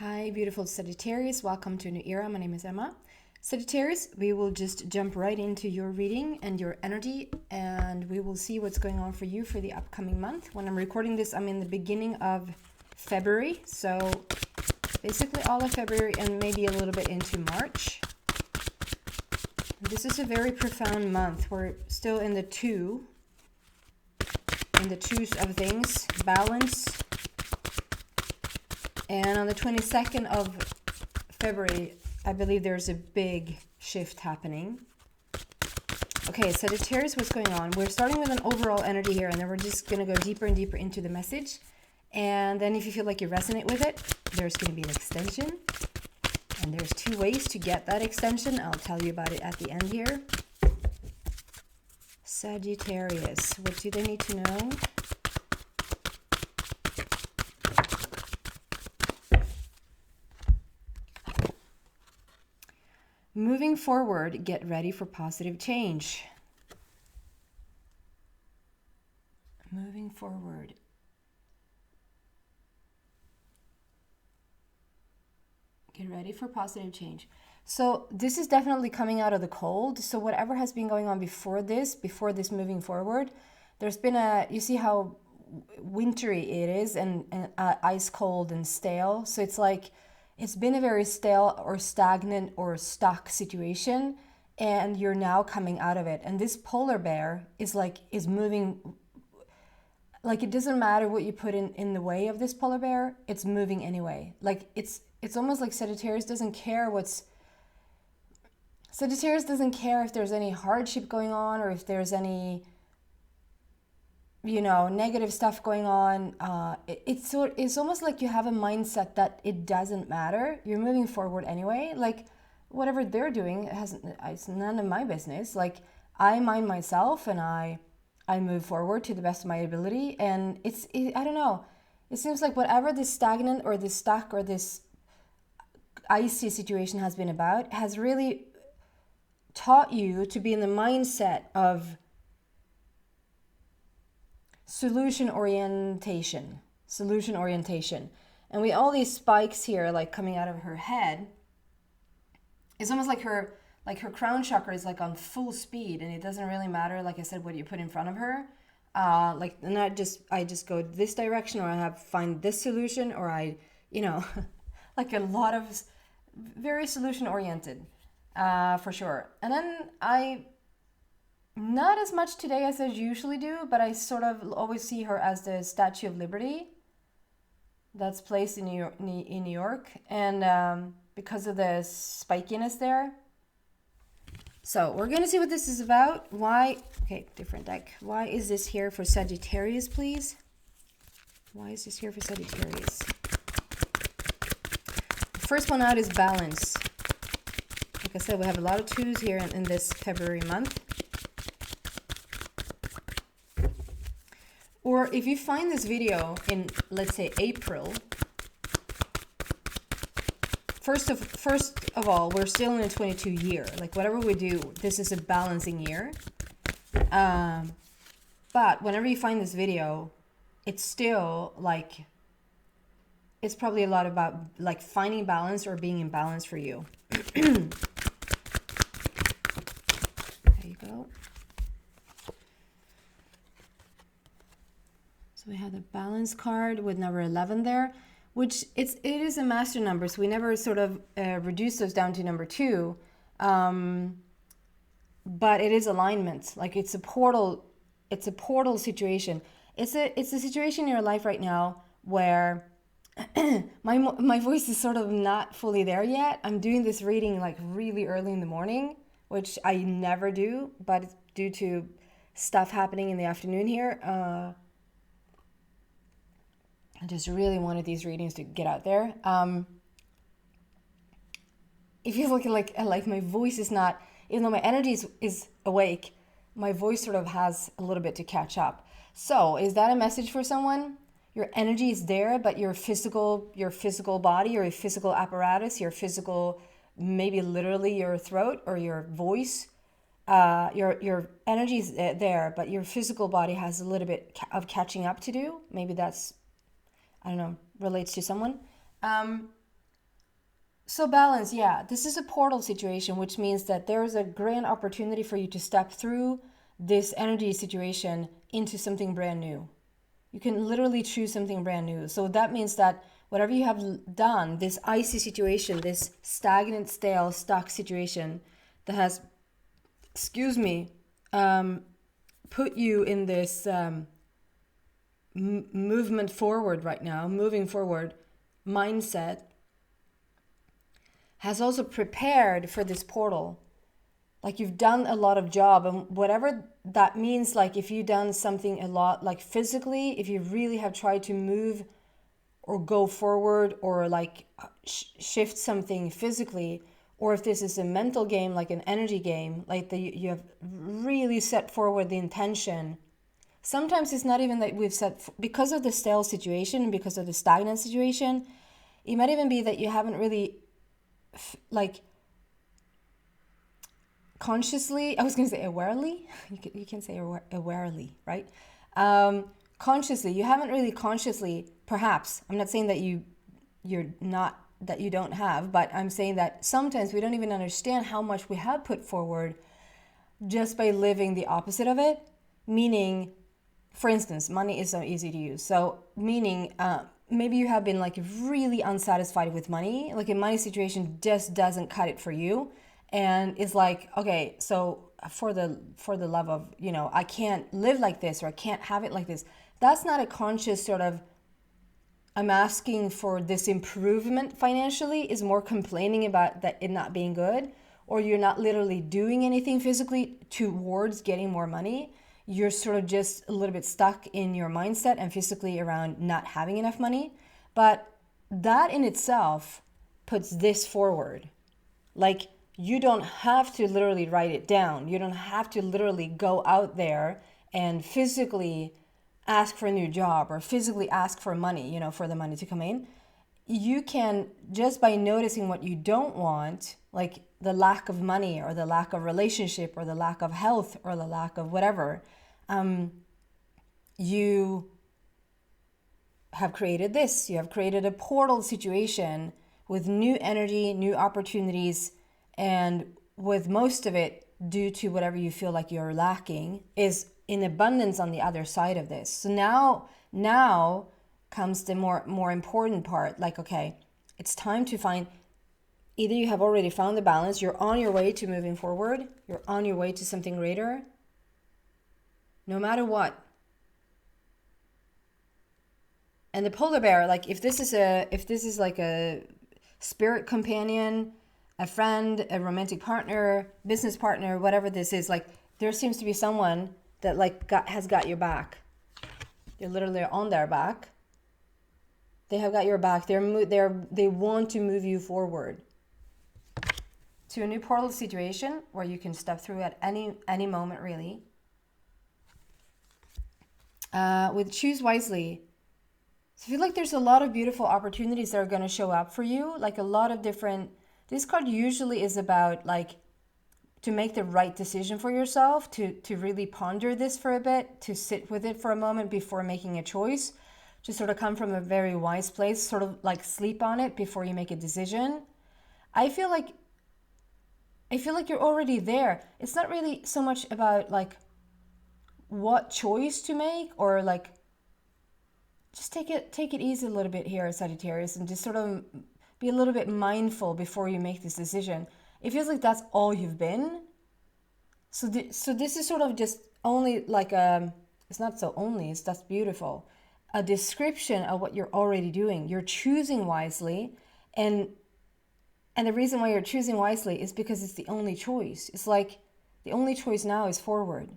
Hi, beautiful Sagittarius. Welcome to a new era. My name is Emma. Sagittarius, we will just jump right into your reading and your energy, and we will see what's going on for you for the upcoming month. When I'm recording this, I'm in the beginning of February, so basically all of February and maybe a little bit into March. This is a very profound month. We're still in the twos of things, balance. And on the 22nd of February, I believe there's a big shift happening. Okay, Sagittarius, what's going on? We're starting with an overall energy here, and then we're just going to go deeper and deeper into the message. And then if you feel like you resonate with it, there's going to be an extension. And there's two ways to get that extension. I'll tell you about it at the end here. Sagittarius, what do they need to know? Moving forward, get ready for positive change. Moving forward. Get ready for positive change. So this is definitely coming out of the cold. So whatever has been going on before this moving forward, there's been you see how wintry it is and ice cold and stale. So it's like, it's been a very stale or stagnant or stuck situation, and you're now coming out of it. And this polar bear is moving, like it doesn't matter what you put in the way of this polar bear, it's moving anyway. Like it's almost like Sagittarius doesn't care if there's any hardship going on or if there's any negative stuff going on. It's almost like you have a mindset that it doesn't matter. You're moving forward anyway. Like whatever they're doing, it's none of my business. Like I mind myself and I move forward to the best of my ability. And I don't know. It seems like whatever this stagnant or this stuck or this icy situation has been about has really taught you to be in the mindset of solution orientation. And with all these spikes here like coming out of her head, it's almost like her crown chakra is like on full speed, and it doesn't really matter, like I said, what you put in front of her. I just go this direction, or I find this solution, or like a lot of very solution oriented, for sure. And then not as much today as I usually do, but I sort of always see her as the Statue of Liberty that's placed in New York, and because of the spikiness there. So we're going to see what this is about. Why? Okay, different deck. Why is this here for Sagittarius, please? Why is this here for Sagittarius? The first one out is balance. Like I said, we have a lot of twos here in this February month. Or if you find this video in, let's say, April, first of all, we're still in a 22 year. Like whatever we do, this is a balancing year. But whenever you find this video, it's still like, it's probably a lot about like finding balance or being in balance for you. There you go. So we have the balance card with number 11 there, which it is a master number. So we never sort of reduce those down to number 2. But it is alignment. Like it's a portal situation. It's a situation in your life right now where my voice is sort of not fully there yet. I'm doing this reading like really early in the morning, which I never do, but it's due to stuff happening in the afternoon here. I just really wanted these readings to get out there. If you look at like my voice is not, even though my energy is awake, my voice sort of has a little bit to catch up. So is that a message for someone? Your energy is there, but your physical body or your physical apparatus, your physical, maybe literally your throat or your voice, your energy is there, but your physical body has a little bit of catching up to do. Maybe that's, I don't know, relates to someone. So balance, yeah. This is a portal situation, which means that there is a grand opportunity for you to step through this energy situation into something brand new. You can literally choose something brand new. So that means that whatever you have done, this icy situation, this stagnant, stale, stuck situation that has, excuse me, put you in this movement forward right now, moving forward mindset, has also prepared for this portal. Like you've done a lot of job, and whatever that means, like if you've done something a lot, like physically, if you really have tried to move or go forward or like shift something physically, or if this is a mental game, like an energy game, like you have really set forward the intention. Sometimes it's not even that we've set, because of the stale situation and because of the stagnant situation, it might even be that you haven't really like consciously, I was going to say awarely, you can say awarely, right? Consciously, you haven't really consciously, perhaps, I'm not saying that you're not, that you don't have, but I'm saying that sometimes we don't even understand how much we have put forward just by living the opposite of it. Meaning, for instance, money is so easy to use. So meaning, maybe you have been like really unsatisfied with money, like a money situation just doesn't cut it for you. And it's like, okay, so for the love of, I can't live like this, or I can't have it like this. That's not a conscious sort of, I'm asking for this improvement financially, is more complaining about that it not being good, or you're not literally doing anything physically towards getting more money. You're sort of just a little bit stuck in your mindset and physically around not having enough money. But that in itself puts this forward. Like, you don't have to literally write it down. You don't have to literally go out there and physically ask for a new job or physically ask for money, for the money to come in. You can, just by noticing what you don't want, like the lack of money or the lack of relationship or the lack of health or the lack of whatever, you have created this. You have created a portal situation with new energy, new opportunities, and with most of it, due to whatever you feel like you're lacking, is in abundance on the other side of this. So now comes the more important part. Like, okay, it's time to find, either you have already found the balance, you're on your way to moving forward, you're on your way to something greater, no matter what. And the polar bear, like if this is like a spirit companion, a friend, a romantic partner, business partner, whatever this is, like there seems to be someone that like has got your back. They're literally on their back. They have got your back. They want to move you forward to a new portal situation where you can step through at any moment, really. With choose wisely. So I feel like there's a lot of beautiful opportunities that are going to show up for you, like a lot of different. This card usually is about like to make the right decision for yourself, to really ponder this for a bit, to sit with it for a moment before making a choice, to sort of come from a very wise place, sort of like sleep on it before you make a decision. I feel like you're already there. It's not really so much about like what choice to make, or like just take it easy a little bit here, Sagittarius, and just sort of be a little bit mindful before you make this decision. It feels like that's all you've been. So this is sort of just only like it's not so only, that's beautiful. A description of what you're already doing. You're choosing wisely, and the reason why you're choosing wisely is because it's the only choice. It's like the only choice now is forward.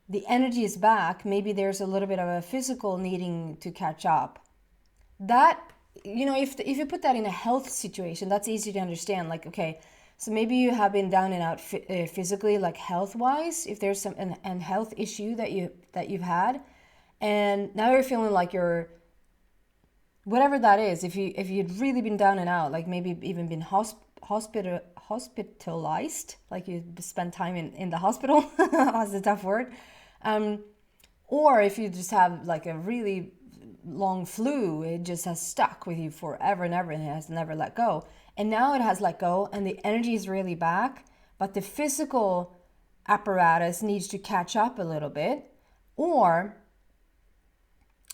The energy is back. Maybe there's a little bit of a physical needing to catch up. That, if you put that in a health situation, that's easy to understand. Like, okay, so maybe you have been down and out physically, like health-wise, if there's some an health issue that you've had, and now you're feeling like you're, whatever that is, if you'd really been down and out, like maybe even been hospitalized, like you spent time in the hospital, that's a tough word, or if you just have like a really long flu. It just has stuck with you forever and ever, and it has never let go. And now it has let go, and the energy is really back, but the physical apparatus needs to catch up a little bit. Or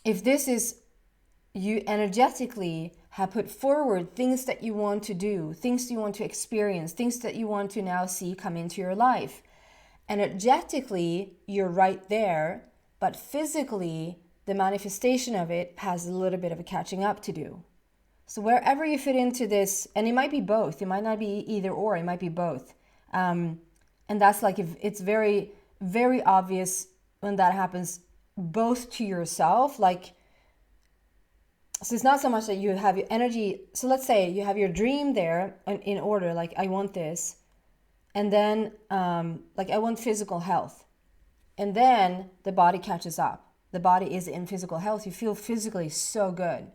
if this is, you energetically have put forward things that you want to do, things you want to experience, things that you want to now see come into your life. Energetically, you're right there, but physically, the manifestation of it has a little bit of a catching up to do. So wherever you fit into this, and it might be both, it might not be either or, it might be both. And that's like, if it's very, very obvious when that happens both to yourself, like, so it's not so much that you have your energy. So let's say you have your dream there in order, like I want this. And then like I want physical health. And then the body catches up. The body is in physical health. You feel physically so good.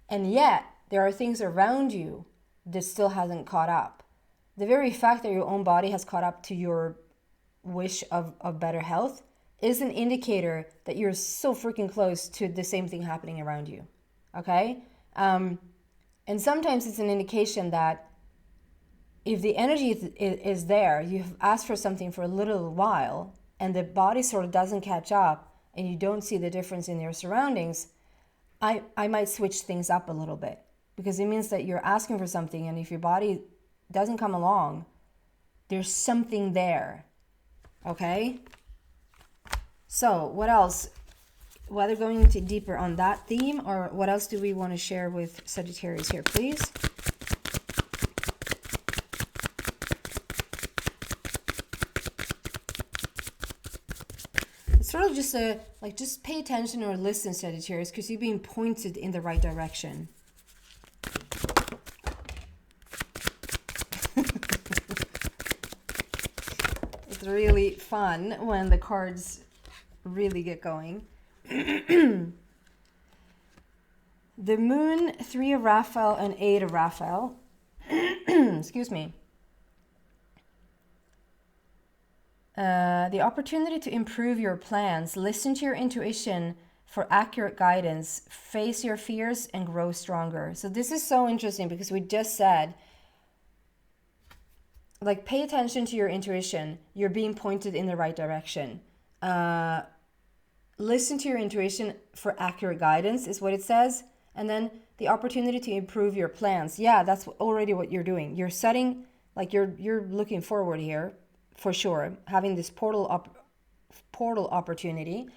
And yet there are things around you that still hasn't caught up. The very fact that your own body has caught up to your wish of better health is an indicator that you're so freaking close to the same thing happening around you. Okay? And sometimes it's an indication that if the energy is there, you've asked for something for a little while, and the body sort of doesn't catch up, and you don't see the difference in your surroundings, I might switch things up a little bit, because it means that you're asking for something, and if your body doesn't come along, there's something there. Okay? So what else? Whether going into deeper on that theme, or what else do we want to share with Sagittarius here, please? It's sort of just just pay attention or listen, Sagittarius, because you're being pointed in the right direction. It's really fun when the cards really get going. The Moon, 3 of Raphael, and 8 of Raphael. Excuse me. The opportunity to improve your plans. Listen to your intuition for accurate guidance. Face your fears and grow stronger. So this is so interesting, because we just said, like, pay attention to your intuition. You're being pointed in the right direction. Listen to your intuition for accurate guidance is what it says. And then the opportunity to improve your plans. Yeah, that's already what you're doing. You're setting, like you're looking forward here for sure, having this portal opportunity.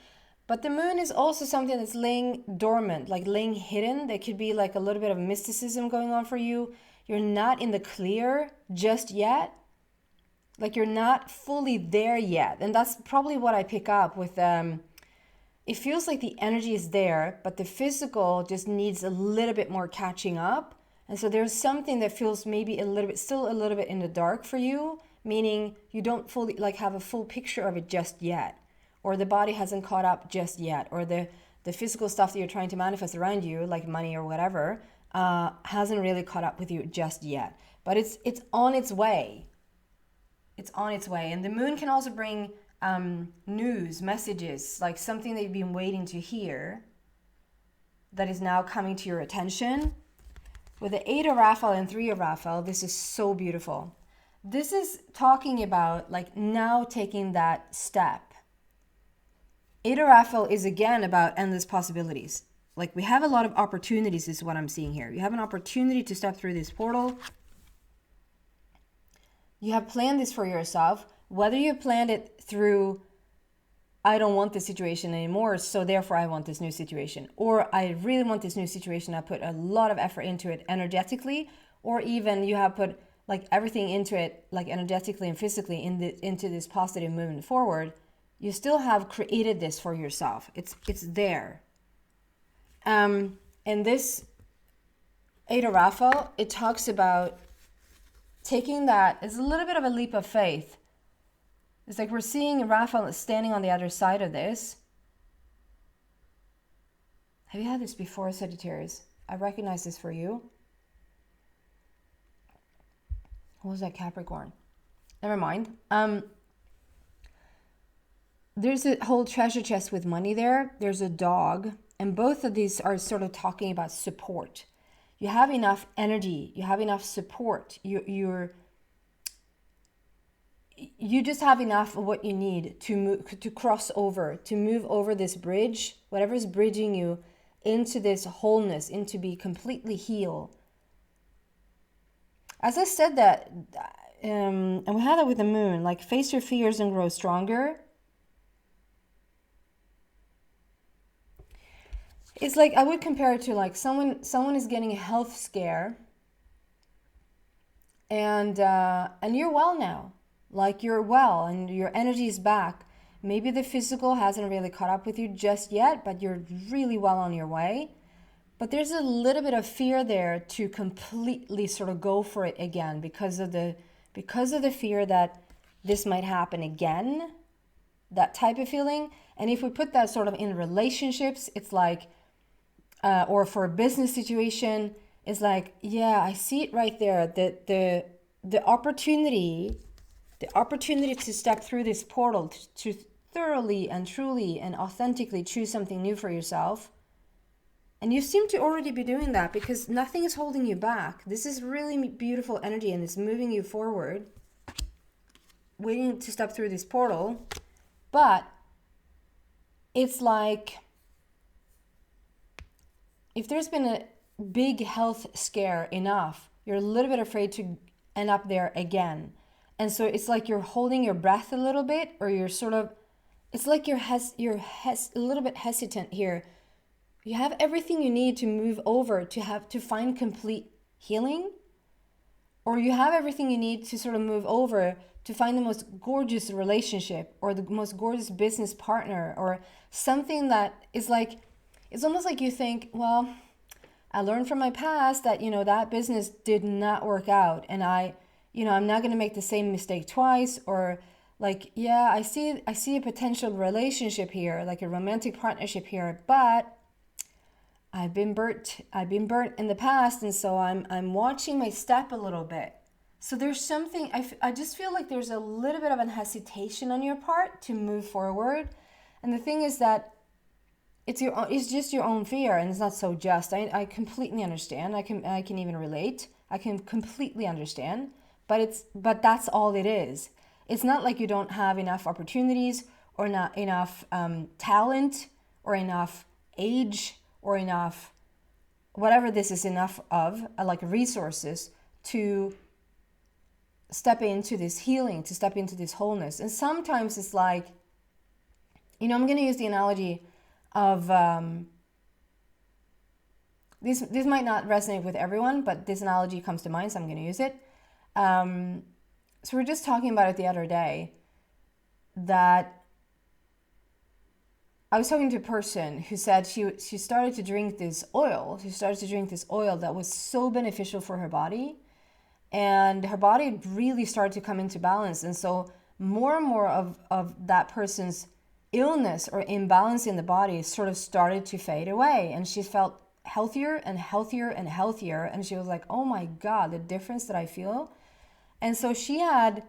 But the moon is also something that's laying dormant, like laying hidden. There could be like a little bit of mysticism going on for you. You're not in the clear just yet. Like you're not fully there yet. And that's probably what I pick up with it feels like the energy is there, but the physical just needs a little bit more catching up. And so there's something that feels maybe still a little bit in the dark for you, meaning you don't fully like have a full picture of it just yet, or the body hasn't caught up just yet, or the physical stuff that you're trying to manifest around you, like money or whatever, hasn't really caught up with you just yet. But it's on its way. It's on its way. And the moon can also bring news, messages, like something that you've been waiting to hear that is now coming to your attention. With the 8 of Raphael and 3 of Raphael, this is so beautiful. This is talking about like now taking that step. 8 of Raphael is again about endless possibilities. Like we have a lot of opportunities is what I'm seeing here. You have an opportunity to step through this portal. You have planned this for yourself. Whether you planned it through, I don't want this situation anymore, so therefore I want this new situation. Or I really want this new situation, I put a lot of effort into it energetically. Or even you have put like everything into it, like energetically and physically into this positive movement forward. You still have created this for yourself. It's there. And this 8 of Raphael, it talks about taking that, it's a little bit of a leap of faith. It's like we're seeing Raphael standing on the other side of this. Have you had this before, Sagittarius? I recognize this for you. What was that, Capricorn? Never mind. There's a whole treasure chest with money there. There's a dog. And both of these are sort of talking about support. You have enough energy, you have enough support, you just have enough of what you need to move, to cross over, to move over this bridge, whatever is bridging you into this wholeness, into be completely healed. As I said that, and we had that with the moon, like face your fears and grow stronger. It's like, I would compare it to like someone is getting a health scare, and you're well now. Like you're well and your energy is back. Maybe the physical hasn't really caught up with you just yet, but you're really well on your way. But there's a little bit of fear there to completely sort of go for it again because of the fear that this might happen again, that type of feeling. And if we put that sort of in relationships, it's like, or for a business situation, it's like, yeah, I see it right there. The opportunity to step through this portal, to thoroughly and truly and authentically choose something new for yourself. And you seem to already be doing that because nothing is holding you back. This is really beautiful energy and it's moving you forward, waiting to step through this portal. But it's like, if there's been a big health scare enough, you're a little bit afraid to end up there again. And so it's like you're holding your breath a little bit, or you're sort of, it's like you're a little bit hesitant here. You have everything you need to move over to find complete healing, or you have everything you need to sort of move over to find the most gorgeous relationship or the most gorgeous business partner or something that is like, it's almost like you think, well, I learned from my past that, that business did not work out, and I'm not going to make the same mistake twice, or like, yeah, I see a potential relationship here, like a romantic partnership here, but I've been burnt in the past, and so I'm watching my step a little bit. So there's something, I just feel like there's a little bit of an hesitation on your part to move forward. And the thing is that it's just your own fear, and it's not so just. I completely understand. I can even relate. I can completely understand. But that's all it is. It's not like you don't have enough opportunities or not enough talent or enough age or enough whatever this is enough of, like resources to step into this healing, to step into this wholeness. And sometimes it's like, I'm going to use the analogy of this might not resonate with everyone, but this analogy comes to mind, so I'm going to use it. So we were just talking about it the other day, that I was talking to a person who said she started to drink this oil. She started to drink this oil that was so beneficial for her body, and her body really started to come into balance. And so more and more of that person's illness or imbalance in the body sort of started to fade away, and she felt healthier and healthier and healthier, and she was like, oh my God, the difference that I feel. And so she had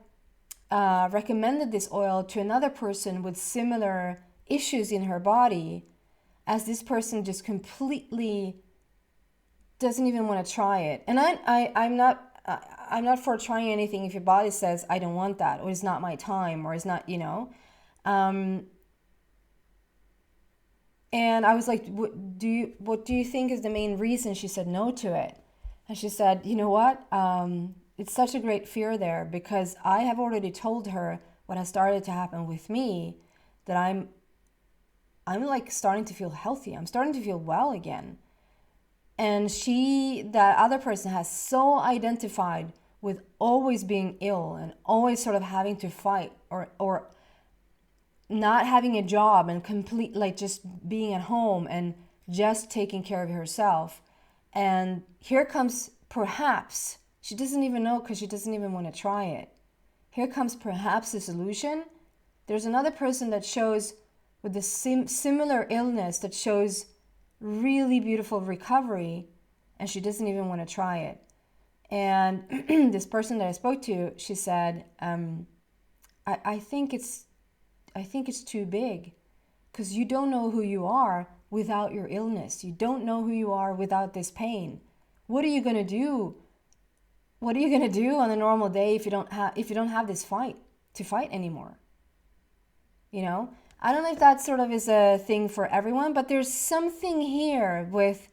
recommended this oil to another person with similar issues in her body, as this person just completely doesn't even want to try it. And I'm not for trying anything if your body says I don't want that, or it's not my time, or it's not, and I was like, what do you think is the main reason she said no to it? And she said, you know what? It's such a great fear there, because I have already told her what has started to happen with me, that I'm like starting to feel healthy. I'm starting to feel well again. And that other person has so identified with always being ill and always sort of having to fight or not having a job and complete, like just being at home and just taking care of herself. And here comes perhaps, she doesn't even know because she doesn't even want to try it. Here comes perhaps the solution. There's another person that shows with the similar illness that shows really beautiful recovery, and she doesn't even want to try it. And this person that I spoke to, she said, I think it's too big, because you don't know who you are without your illness. You don't know who you are without this pain. What are you going to do? What are you going to do on a normal day if you don't have this fight to fight anymore? You know, I don't know if that sort of is a thing for everyone, but there's something here with,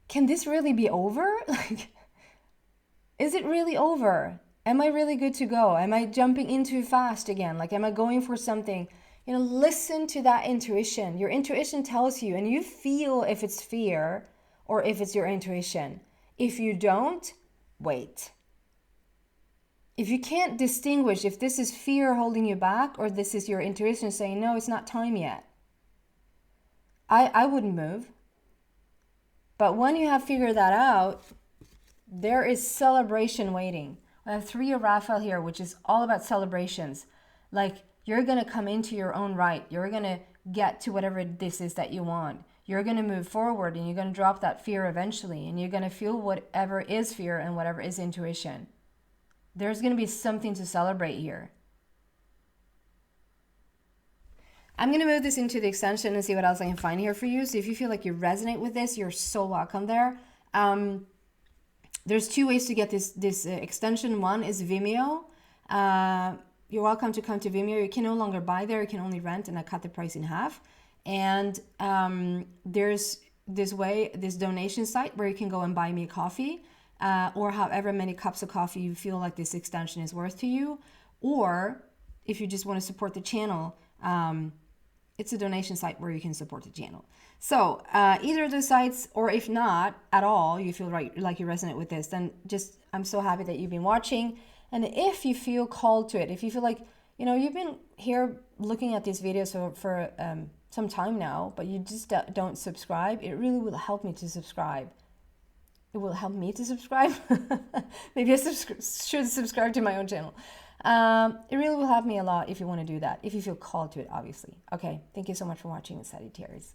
can this really be over? Like, is it really over? Am I really good to go? Am I jumping in too fast again? Like, am I going for something? You know, listen to that intuition. Your intuition tells you, and you feel if it's fear or if it's your intuition. If you don't, wait. If you can't distinguish if this is fear holding you back or this is your intuition saying, no, it's not time yet, I wouldn't move. But when you have figured that out, there is celebration waiting. I have 3 of Raphael here, which is all about celebrations. Like, you're going to come into your own right. You're going to get to whatever this is that you want. You're going to move forward and you're going to drop that fear eventually. And you're going to feel whatever is fear and whatever is intuition. There's going to be something to celebrate here. I'm going to move this into the extension and see what else I can find here for you. So if you feel like you resonate with this, you're so welcome there. There's 2 ways to get this extension. One is Vimeo. You're welcome to come to Vimeo. You can no longer buy there. You can only rent, and I cut the price in half. And there's this donation site where you can go and buy me a coffee, or however many cups of coffee you feel like this extension is worth to you. Or if you just want to support the channel, it's a donation site where you can support the channel. So either of those sites, or if not at all, you feel like you resonate with this, then just, I'm so happy that you've been watching. And if you feel called to it, if you feel like, you know, you've been here looking at these videos for some time now, but you just don't subscribe, it really will help me to subscribe. It will help me to subscribe. Maybe I should subscribe to my own channel. It really will help me a lot if you want to do that, if you feel called to it, obviously. Okay, thank you so much for watching, Sagittarius.